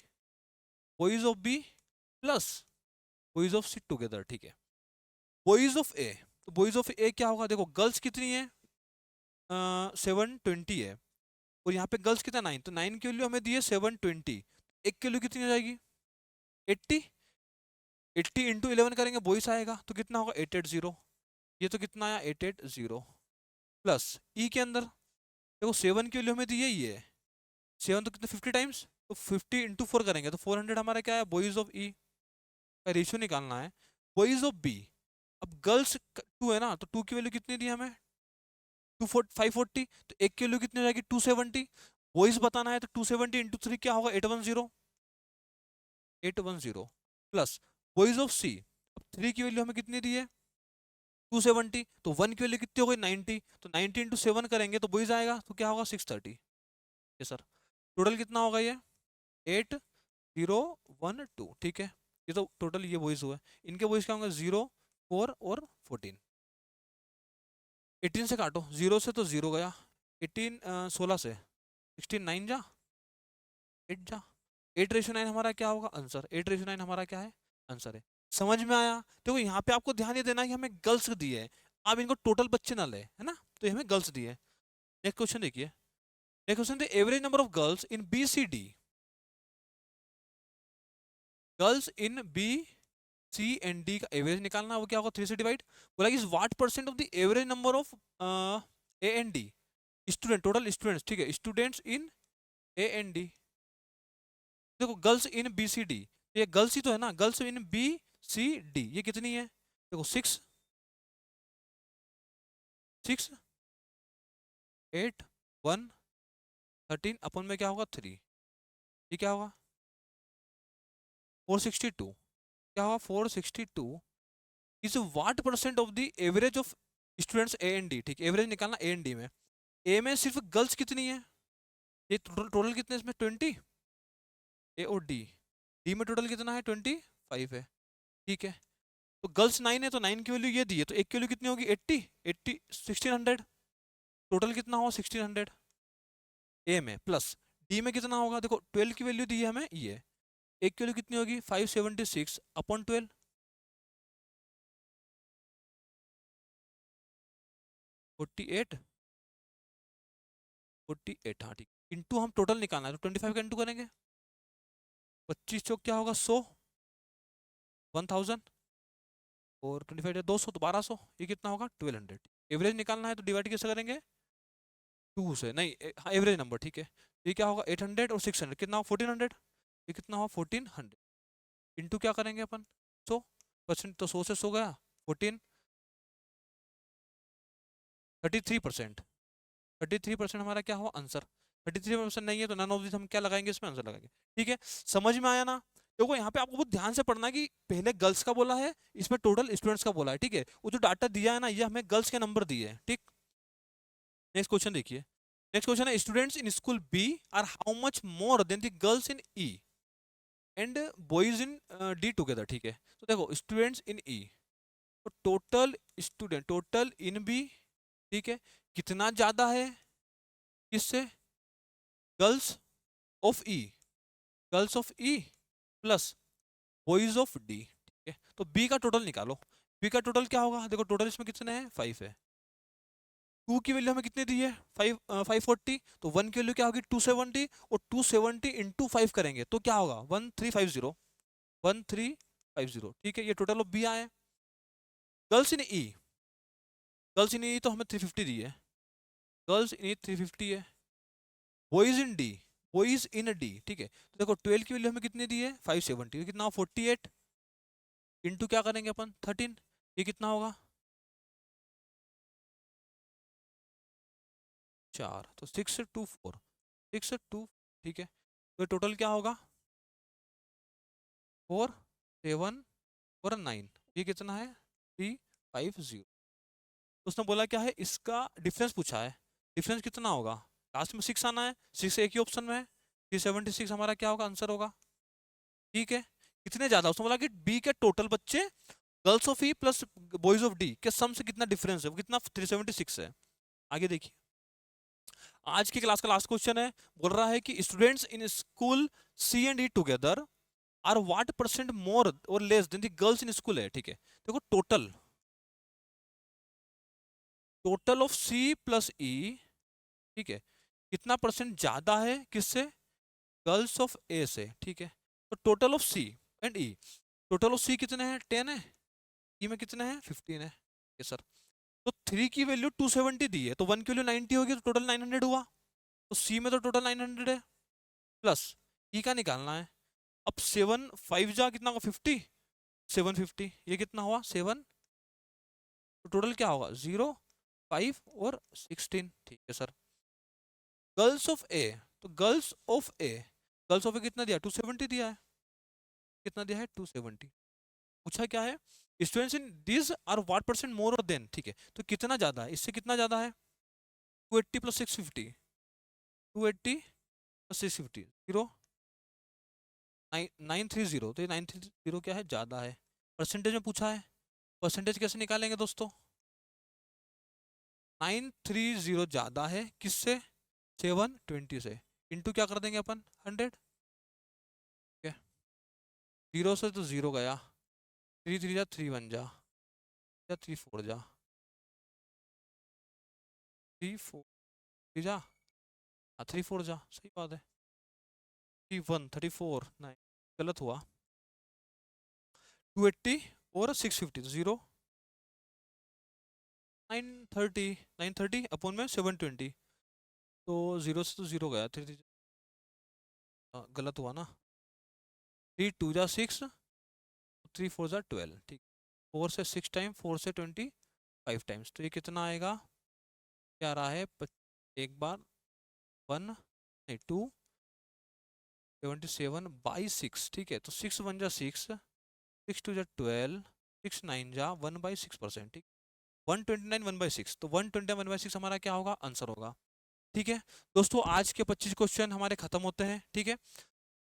Speaker 1: plus boys of C together. ठीक है, बॉयज ऑफ ए, तो बॉयज ऑफ ए क्या होगा, देखो गर्ल्स कितनी है 720 है और यहाँ पे गर्ल्स कितना 9, तो 9 की वैल्यू हमें दी है 720, एक की वैल्यू कितनी हो जाएगी 80, 80 इंटू 11 करेंगे बॉयस आएगा तो कितना होगा 880, ये तो कितना आया 880 प्लस ई के अंदर देखो 7 की वैल्यू हमें दी है ये 7 तो कितना 50 टाइम्स, तो 50 इंटू 4 करेंगे तो 400 हमारा क्या है बॉयज ऑफ ई का रेशियो निकालना है, बॉयज ऑफ बी। अब गर्ल्स 2 है ना तो 2 की वैल्यू कितनी दी हमें 540, तो एक की वैल्यू कितनी हो जाएगी 270, बॉयज बताना है तो 270 इंटू 3 क्या होगा 810, 810 प्लस बॉयज ऑफ सी। अब 3 की वैल्यू हमें कितनी दी है 270, तो 1 की वैल्यू कितनी हो गई 90, तो 90 इंटू 7 करेंगे तो बॉयज आएगा तो क्या होगा 630। ये सर टोटल कितना होगा ये 8012, ठीक है। ये तो टोटल ये बॉयज हुआ है, इनके बॉयज क्या होंगे 0 4 और 14, 18 से काटो, 0 से तो 0 गया, 18 16 से 16 9 जा 8 जा, 8:9 हमारा क्या होगा आंसर, 8:9 हमारा क्या है आंसर है। समझ में आया? देखो यहाँ पे आपको ध्यान ये देना है कि हमें गर्ल्स दिए है, आप इनको टोटल बच्चे ना ले, है ना, तो ये हमें गर्ल्स दिए। नेक्स्ट क्वेश्चन देखिए, next question the average number of girls in B C D, girls in B C and D का एवरेज निकालना, वो क्या होगा 3 से डिवाइड, बोला is what percent of the average number of A and D student, total students, ठीक है, students in A and D. देखो girls in B C D, ये गर्ल्स ही तो है ना, girls in B C D ये कितनी है, देखो 6 6 8 1 13 अपन में क्या होगा 3, ये क्या होगा 462, क्या होगा 462 is what percent of the average of students A and D, ठीक है, एवरेज निकालना ए एंड डी में, ए में सिर्फ गर्ल्स कितनी है, ये टोटल कितने इसमें 20, ए और डी, डी में टोटल कितना है 25 है, ठीक है। तो गर्ल्स 9 है तो 9 की वैल्यू ये दी है, तो एक की वैल्यू कितनी होगी 80 80 1600, टोटल कितना होगा 1600 ए में, प्लस डी में कितना होगा, देखो 12 की वैल्यू दी है हमें ये, एक की वैल्यू कितनी होगी 576 अपॉन 12, 48 48, हाँ ठीक, इंटू हम टोटल निकालना है तो 25 का इंटू करेंगे, 25 चौक क्या होगा 100 1000 और 25 200 तो 1200, ये कितना होगा 1200। एवरेज निकालना है तो डिवाइड कैसे करेंगे 2 से, नहीं हाँ एवरेज नंबर, ठीक है, ये क्या होगा 800 और 600 कितना होगा 1400, ये कितना होगा 1400 इंटू क्या करेंगे अपन 100%, तो 100 से 100 गया 14 33%, 33% हमारा क्या हुआ आंसर, 33% नहीं है तो नन ऑफ दिस हम क्या लगाएंगे इसमें आंसर लगाएंगे, ठीक है। समझ में आया ना? देखो यहाँ पे आपको बहुत ध्यान से पढ़ना है कि पहले गर्ल्स का बोला है, इसमें टोटल स्टूडेंट्स का बोला है, ठीक है, वो जो डाटा दिया है ना ये हमें गर्ल्स के नंबर दिए हैं, ठीक। नेक्स्ट क्वेश्चन देखिए, नेक्स्ट क्वेश्चन है students in school B are how much more than the girls in E and boys in D together, ठीक है। तो देखो स्टूडेंट्स इन ई, तो total student total in B, ठीक है, कितना ज्यादा है किससे girls of E, girls of E plus boys of D, ठीक है। तो बी का टोटल निकालो, बी का टोटल क्या होगा, देखो टोटल इसमें कितने हैं 5 है, 2 की वैल्यू हमें कितनी दी है 540, तो 1 की वैल्यू क्या होगी 270 और 270 इंटू 5 करेंगे तो क्या होगा 1350, 1350, ठीक है, ये टोटल ऑफ बी आया। Girls in E, girls in E तो हमें 350 दी है, गर्ल्स इन ई 350 है, boys in D, boys in D, ठीक है, तो देखो 12 की वैल्यू हमें कितनी दी है 570, कितना 48 इंटू क्या करेंगे अपन 13, ये कितना होगा 4, तो 624 624, ठीक है, तो टोटल क्या होगा 4 7 और 9, ये कितना है 350। उसने बोला क्या है इसका डिफरेंस पूछा है, डिफरेंस कितना होगा, लास्ट में 6 आना है, 6 एक ही ऑप्शन में है, 376 हमारा क्या होगा आंसर होगा, ठीक है। कितने ज्यादा, उसने बोला कि बी के टोटल बच्चे girls of E plus boys of D के सम से कितना डिफरेंस है, वो कितना 376 है। आगे देखिए, आज की क्लास का लास्ट क्वेश्चन है, बोल रहा है कि students in school C and E together are what percent more और less than the girls in school है, ठीक है। देखो total, total of C plus E, ठीक है, कितना परसेंट ज्यादा है किससे, गर्ल्स ऑफ ए से, ठीक है। तो total of C and E, total of C कितने हैं 10 है, ई में कितने हैं 15 है, ये सर। तो 3 की वैल्यू 270 दी है, तो 1 की वैल्यू 90 होगी, तो टोटल 900 हुआ। तो सी में तो टोटल 900 है, प्लस ई का निकालना है। अब 7 5 जा कितना होगा 50, 750, ये कितना हुआ 7, तो टोटल क्या होगा 0 5 और 16, ठीक है सर। गर्ल्स ऑफ ए, तो girls of A, girls of A कितना दिया 270 दिया है, कितना दिया है 270। पूछा क्या है, students in this are what percent more और देन, ठीक है, तो कितना ज्यादा है, इससे कितना ज्यादा है 280 प्लस 650, 280 प्लस 650 0 930, तो ये 930 क्या है ज्यादा है। परसेंटेज में पूछा है, परसेंटेज कैसे निकालेंगे दोस्तों, 930 ज्यादा है किससे 720 से, इंटू क्या कर देंगे अपन 100, ठीक है। 0 से तो 0 गया, 3 3 जा 3 1 जा, या 3 4 जा, 3 4 3 जा, हाँ 3 4 जा, सही बात है। 31 34 9, गलत हुआ, 280 और 650 तो 0, 930 अपॉन में 720, तो 0 से तो 0 गया, 3 गलत हुआ ना, 3 2 जा 6, 3 4 जा 12, ठीक, 4 से 6 टाइम, 4 से 25 टाइम्स, तो ये कितना आएगा, क्या आ रहा है एक बार 1 नहीं 2 77/6, ठीक है। तो 6 1 जा 6, 6 2 जा 12, 6 9 जा 1/6%, ठीक, 129 1/6, तो 129 1/6 हमारा क्या होगा आंसर होगा, ठीक है। दोस्तों आज के 25 क्वेश्चन हमारे खत्म होते हैं, ठीक है।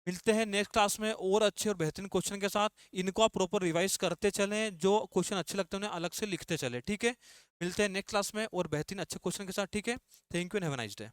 Speaker 1: मिलते हैं नेक्स्ट क्लास में और अच्छे और बेहतरीन क्वेश्चन के साथ, इनको आप प्रॉपर रिवाइज करते चलें, जो क्वेश्चन अच्छे लगते हैं उन्हें अलग से लिखते चले, ठीक है। मिलते हैं नेक्स्ट क्लास में और बेहतरीन अच्छे क्वेश्चन के साथ, ठीक है। Thank you and have a nice day.